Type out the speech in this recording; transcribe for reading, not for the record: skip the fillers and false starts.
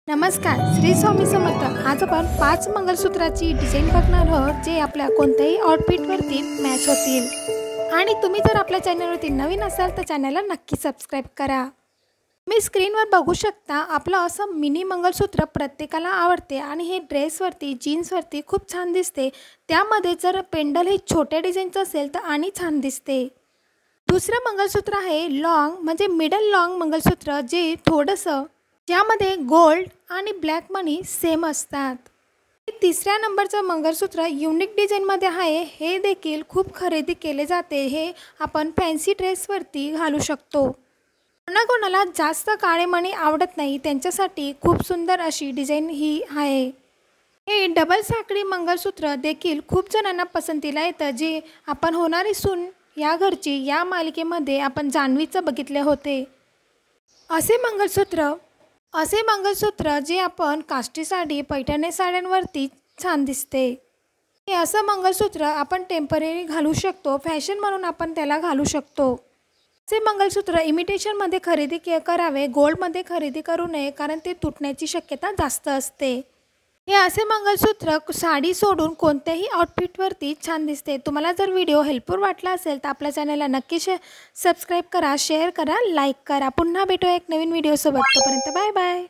नमस्कार, श्री स्वामी समर्थ। आज आपण 5 मंगळसूत्राची डिझाइन बघणार आहोत जे आपल्या कोणत्याही आउटफिटवरती मॅच होतील। आणि तुम्ही जर आपल्या चॅनलवरती नवीन असाल तर चॅनलला नक्की सबस्क्राइब करा। तुम्ही स्क्रीनवर बघू शकता आपलं असं मिनी मंगळसूत्र प्रत्येकाला आवडते आणि हे ड्रेसवरती जीन्सवरती खूप छान दिसते। त्यामध्ये जर पेंडल हे छोट्या डिझाइनचं असेल तर आणि छान दिसते। दुसरं मंगळसूत्र आहे लॉंग म्हणजे मिडल लॉंग मंगळसूत्र जे थोडंसं ज्यामध्ये गोल्ड आणि ब्लॅक मनी सेम असतात। तिसऱ्या नंबरचं मंगळसूत्र युनिक डिझाइनमध्ये आहे। हे देखील खूप खरेदी केले जाते। हे आपण फॅन्सी ड्रेसवरती घालू शकतो। कोणाकोणाला जास्त काळे मणी आवडत नाही त्यांच्यासाठी खूप सुंदर अशी डिझाइन ही आहे। हे डबल साखळी मंगळसूत्र देखील खूप जणांना पसंतीला येतं जे आपण होणारी सून या घरची या मालिकेमध्ये आपण जान्हवीचं बघितले होते। असे मंगळसूत्र जे आपण काष्टी साडी पैठणी साड्यांवरती छान दिसते। हे असं मंगळसूत्र आपण टेम्पररी घालू शकतो, फॅशन म्हणून आपण त्याला घालू शकतो। असे मंगळसूत्र इमिटेशनमध्ये खरेदी करावे, गोल्डमध्ये खरेदी करू नये कारण ते तुटण्याची शक्यता जास्त असते। हे असे मंगळसूत्र साडी सोडून कोणत्याही आउटफिटवरती छान दिसते। तुम्हाला जर व्हिडिओ हेल्पफुल वाटला असेल तर आपल्या चॅनलला नक्की सबस्क्राइब करा, शेअर करा, लाईक करा। पुन्हा भेटूया एक नवीन व्हिडिओसोबत। तोपर्यंत बाय बाय।